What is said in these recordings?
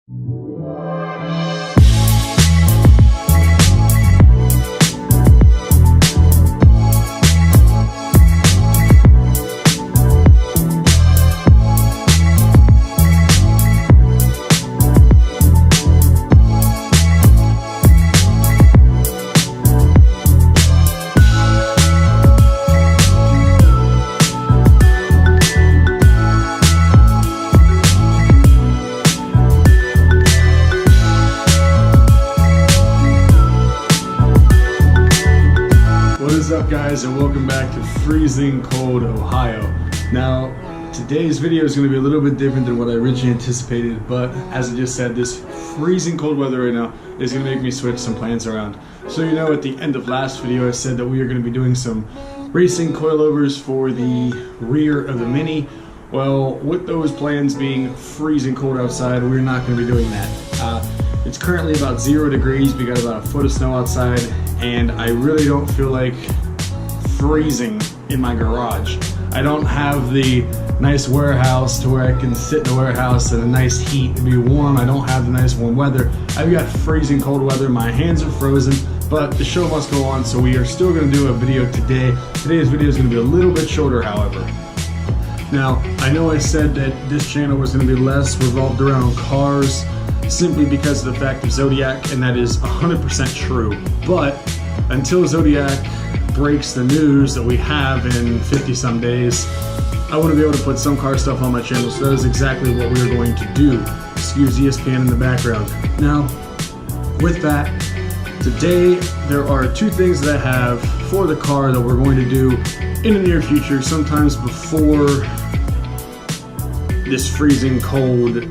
What is up, guys, and welcome back to freezing cold Ohio. Now, today's video is going to be a little bit different than what I originally anticipated, but as I just said, this freezing cold weather right now is going to make me switch some plans around. So you know, at the end of last video I said that we are going to be doing some racing coilovers for the rear of the Mini. Well, with those plans being freezing cold outside, we're not going to be doing that. It's currently about 0 degrees, we got about a foot of snow outside, and I really don't feel like freezing in my garage. I don't have the nice warehouse to where I can sit in the warehouse in a nice heat and be warm. I don't have the nice warm weather. I've got freezing cold weather, my hands are frozen, but the show must go on, so we are still going to do a video today. Today's video is going to be a little bit shorter, however. Now, I know I said that this channel was going to be less revolved around cars, simply because of the fact of Zodiac, and that is 100% true. But until Zodiac breaks the news that we have in 50-some days, I want to be able to put some car stuff on my channel, so that is exactly what we are going to do. Excuse ESPN in the background. Now, with that, today there are two things that I have for the car that we're going to do in the near future, sometimes before this freezing cold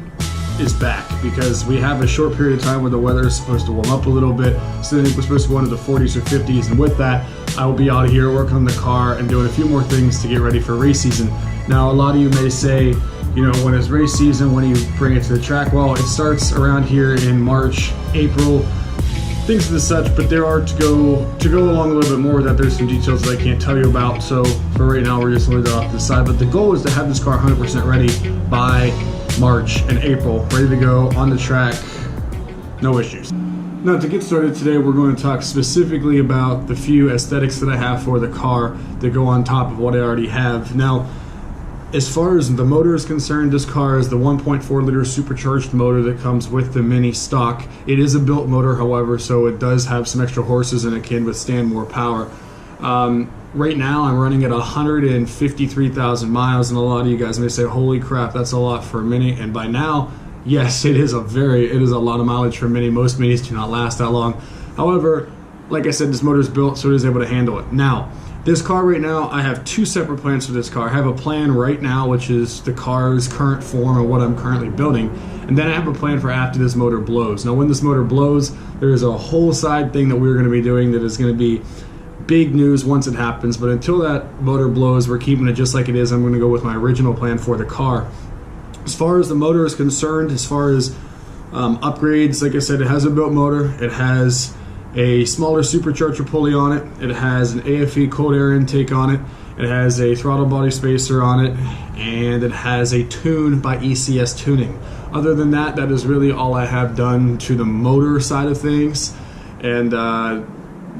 is back, because we have a short period of time where the weather is supposed to warm up a little bit, so then we're supposed to go into the 40s or 50s, and with that I will be out here working on the car and doing a few more things to get ready for race season. Now, a lot of you may say, you know, when is race season, when do you bring it to the track? Well, it starts around here in March, April, things of the such, but there are to go along a little bit more that there's some details that I can't tell you about, so for right now we're just going to leave that off to the side. But the goal is to have this car 100% ready by March and April, ready to go on the track, no issues. Now, to get started today, we're going to talk specifically about the few aesthetics that I have for the car that go on top of what I already have. Now, as far as the motor is concerned, this car is the 1.4 liter supercharged motor that comes with the Mini stock. It is a built motor, however, so it does have some extra horses and it can withstand more power. Right now I'm running at 153,000 miles, and a lot of you guys may say, holy crap, that's a lot for a Mini. And by now, yes, it is a lot of mileage for a Mini. Most Minis do not last that long. However, like I said, this motor is built so it is able to handle it. Now, this car right now, I have two separate plans for this car. I have a plan right now, which is the car's current form and what I'm currently building. And then I have a plan for after this motor blows. Now, when this motor blows, there is a whole side thing that we're going to be doing that is going to be big news once it happens. But until that motor blows, we're keeping it just like it is. I'm going to go with my original plan for the car. As far as the motor is concerned, as far as upgrades, like I said, it has a built motor. It has a smaller supercharger pulley on it. It has an AFE cold air intake on it. It has a throttle body spacer on it, and it has a tune by ECS Tuning. Other than that, that is really all I have done to the motor side of things. And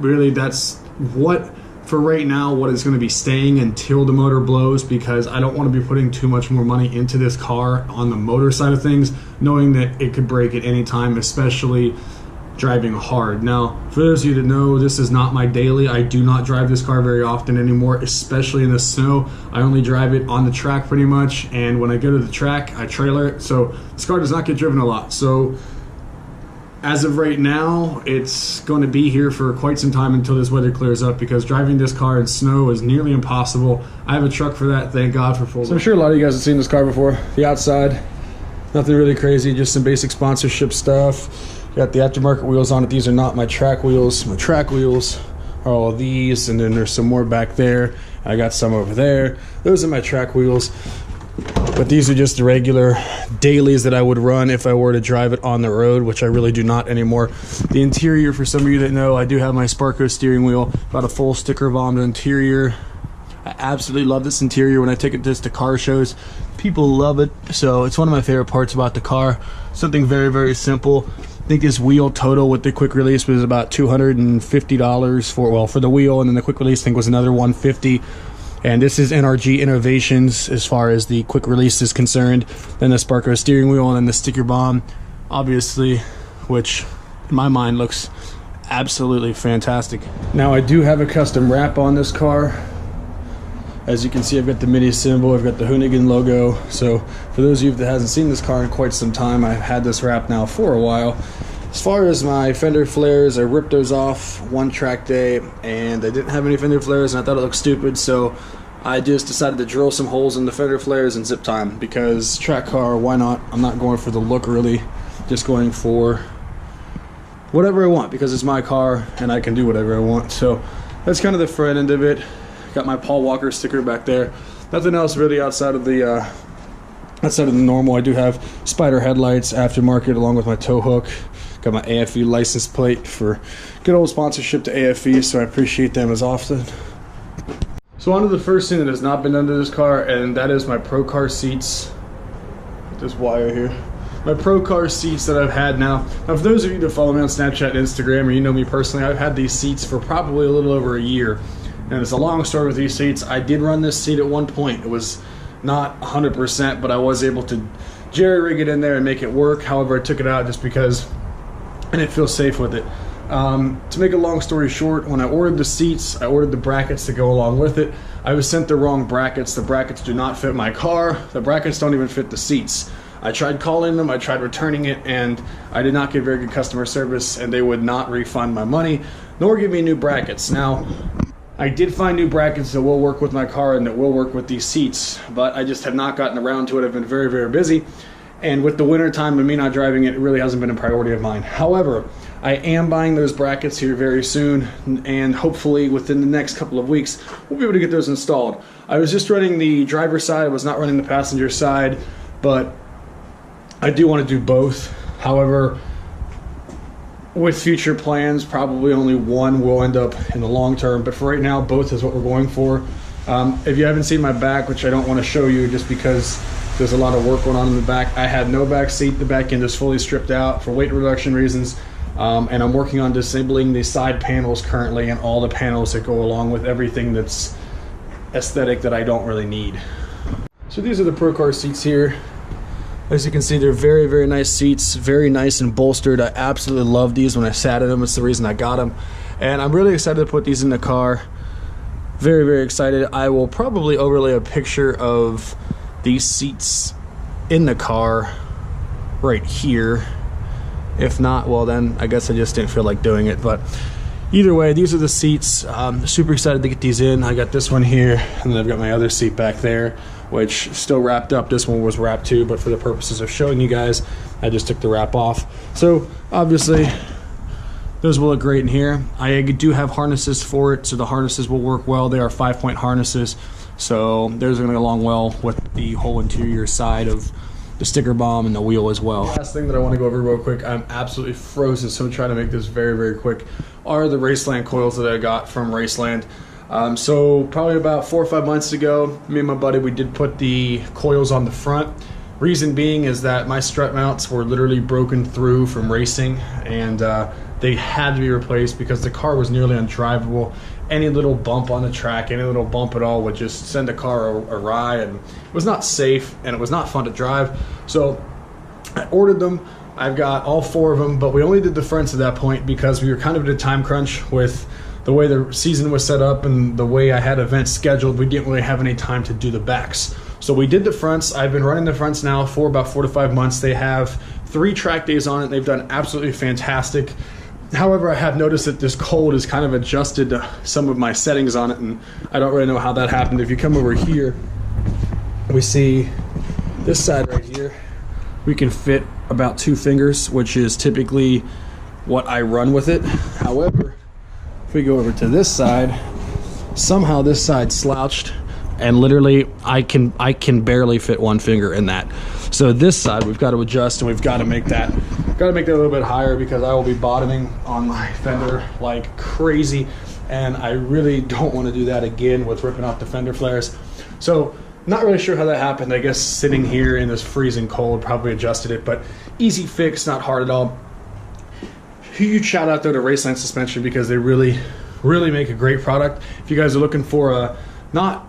really, that's what, for right now, what is going to be staying until the motor blows, because I don't want to be putting too much more money into this car on the motor side of things, knowing that it could break at any time, especially driving hard. Now, for those of you that know, this is not my daily. I do not drive this car very often anymore, especially in the snow. I only drive it on the track pretty much, and when I go to the track, I trailer it, so this car does not get driven a lot. So as of right now, it's going to be here for quite some time until this weather clears up, because driving this car in snow is nearly impossible. I have a truck for that, thank God for full. So I'm sure a lot of you guys have seen this car before. The outside, nothing really crazy, just some basic sponsorship stuff. Got the aftermarket wheels on it. These are not my track wheels. My track wheels are all of these, and then there's some more back there. I got some over there. Those are my track wheels. But these are just the regular dailies that I would run if I were to drive it on the road, which I really do not anymore. The interior, for some of you that know, I do have my Sparco steering wheel, got a full sticker bomb interior. I absolutely love this interior. When I take it just to car shows, People love it, so it's one of my favorite parts about the car. Something very, very simple. I think this wheel total with the quick release was about $250 for the wheel, and then the quick release I think was another $150. And this is NRG Innovations as far as the quick release is concerned. Then the Sparko steering wheel, and then the sticker bomb, obviously, which in my mind looks absolutely fantastic. Now I do have a custom wrap on this car. As you can see, I've got the mini symbol, I've got the Hoonigan logo. So for those of you that hasn't seen this car in quite some time, I've had this wrap now for a while. As far as my fender flares, I ripped those off one track day, and I didn't have any fender flares, and I thought it looked stupid, so I just decided to drill some holes in the fender flares and zip tie them, because track car, why not? I'm not going for the look really, just going for whatever I want, because it's my car and I can do whatever I want. So that's kind of the front end of it. Got my Paul Walker sticker back there. Nothing else really outside of the normal. I do have Spider headlights, aftermarket, along with my tow hook. Got my AFE license plate for good old sponsorship to AFE, so I appreciate them as often. So on to the first thing that has not been done to this car, and that is my Pro Car seats. This wire here. My Pro Car seats that I've had now. Now for those of you that follow me on Snapchat and Instagram, or you know me personally, I've had these seats for probably a little over a year. And it's a long story with these seats. I did run this seat at one point. It was not 100%, but I was able to jerry-rig it in there and make it work. However, I took it out just because I didn't feel safe with it. To make a long story short, when I ordered the seats, I ordered the brackets to go along with it. I was sent the wrong brackets. The brackets do not fit my car. The brackets don't even fit the seats. I tried calling them, I tried returning it, and I did not get very good customer service, and they would not refund my money, nor give me new brackets. Now, I did find new brackets that will work with my car and that will work with these seats, but I just have not gotten around to it. I've been very, very busy, and with the winter time and me not driving it, it really hasn't been a priority of mine. However, I am buying those brackets here very soon, and hopefully within the next couple of weeks, we'll be able to get those installed. I was just running the driver's side, I was not running the passenger side, but I do want to do both. However, with future plans, probably only one will end up in the long term, but for right now, both is what we're going for. If you haven't seen my back, which I don't want to show you just because there's a lot of work going on in the back, I had no back seat. The back end is fully stripped out for weight reduction reasons, and I'm working on disabling the side panels currently and all the panels that go along with everything that's aesthetic that I don't really need. So these are the Pro Car seats here. As you can see, they're very, very nice seats, very nice and bolstered. I absolutely love these when I sat in them. It's the reason I got them. And I'm really excited to put these in the car. Very, very excited. I will probably overlay a picture of these seats in the car right here. If not, well then, I guess I just didn't feel like doing it. But either way, these are the seats. Super excited to get these in. I got this one here, and then I've got my other seat back there, which still wrapped up. This one was wrapped too, but for the purposes of showing you guys, I just took the wrap off. So obviously those will look great in here. I do have harnesses for it, so the harnesses will work well. They are 5-point harnesses, so those are gonna go along well with the whole interior side of the sticker bomb and the wheel as well. Last thing that I want to go over real quick, I'm absolutely frozen, so I'm trying to make this very, very quick, are the Raceland coils that I got from Raceland. So probably about 4 or 5 months ago, me and my buddy, we did put the coils on the front. Reason being is that my strut mounts were literally broken through from racing, and they had to be replaced because the car was nearly undrivable. Any little bump on the track, any little bump at all would just send the car awry, and it was not safe and it was not fun to drive. So I ordered them. I've got all 4 of them, but we only did the fronts at that point because we were kind of at a time crunch with the way the season was set up and the way I had events scheduled. We didn't really have any time to do the backs. So we did the fronts. I've been running the fronts now for about 4 to 5 months. They have 3 track days on it. They've done absolutely fantastic. However, I have noticed that this cold has kind of adjusted some of my settings on it, and I don't really know how that happened. If you come over here, we see this side right here. We can fit about 2 fingers, which is typically what I run with it. However, if we go over to this side, somehow this side slouched, and literally I can barely fit 1 finger in that. So this side we've got to adjust, and we've got to make that a little bit higher because I will be bottoming on my fender like crazy, and I really don't want to do that again with ripping off the fender flares. So not really sure how that happened. I guess sitting here in this freezing cold probably adjusted it, but easy fix, not hard at all. Huge shout out though to Raceline Suspension because they really make a great product. If you guys are looking for a not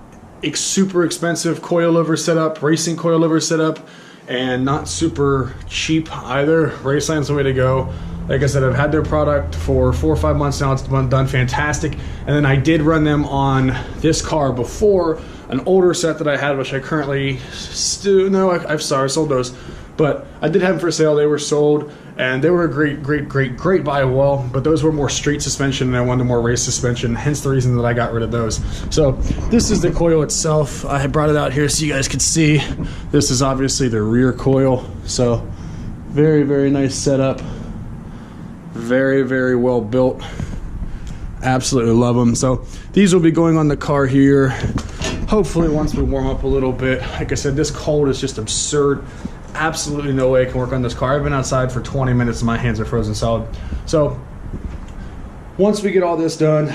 super expensive coilover setup, racing coilover setup, and not super cheap either, Raceline's the way to go. Like I said, I've had their product for 4 or 5 months now. It's done fantastic. And then I did run them on this car before, an older set that I had, which I currently still, no, I'm sorry, I sold those. But I did have them for sale. They were sold, and they were a great buy well, but those were more street suspension, and I wanted more race suspension, hence the reason that I got rid of those. So this is the coil itself. I had brought it out here so you guys could see. This is obviously the rear coil. So very nice setup. Very well built. Absolutely love them. So these will be going on the car here hopefully once we warm up a little bit. Like I said, this cold is just absurd. Absolutely no way I can work on this car. I've been outside for 20 minutes and my hands are frozen solid. So once we get all this done,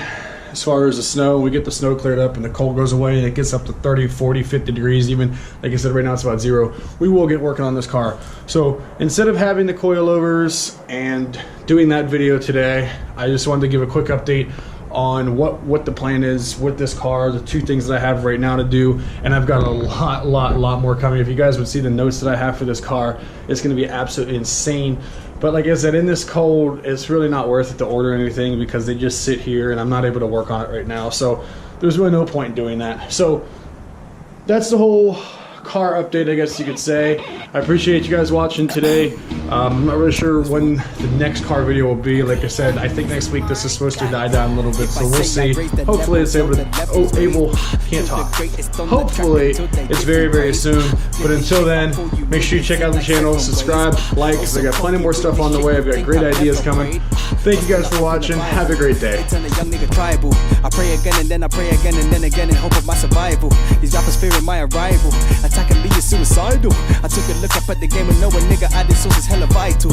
as far as the snow, we get the snow cleared up and the cold goes away and it gets up to 30, 40, 50 degrees even. Like I said, right now it's about 0. We will get working on this car. So instead of having the coilovers and doing that video today, I just wanted to give a quick update on what the plan is with this car, the 2 things that I have right now to do, and I've got a lot more coming. If you guys would see the notes that I have for this car, it's going to be absolutely insane. But like I said, in this cold, it's really not worth it to order anything because they just sit here and I'm not able to work on it right now. So there's really no point in doing that. So that's the whole car update, I guess you could say. I appreciate you guys watching today. I'm not really sure when the next car video will be. Like I said, I think next week this is supposed to die down a little bit, so we'll see. Hopefully it's can't talk. Hopefully it's very soon. But until then, make sure you check out the channel, subscribe, like, because I got plenty more stuff on the way. I've got great ideas coming. Thank you guys for watching. Have a great day. I pray again and then I pray again and then again in hope of my survival. These rappers fearing my arrival. Attacking me is suicidal. I took a look up at the game and know a nigga added source is hella vital.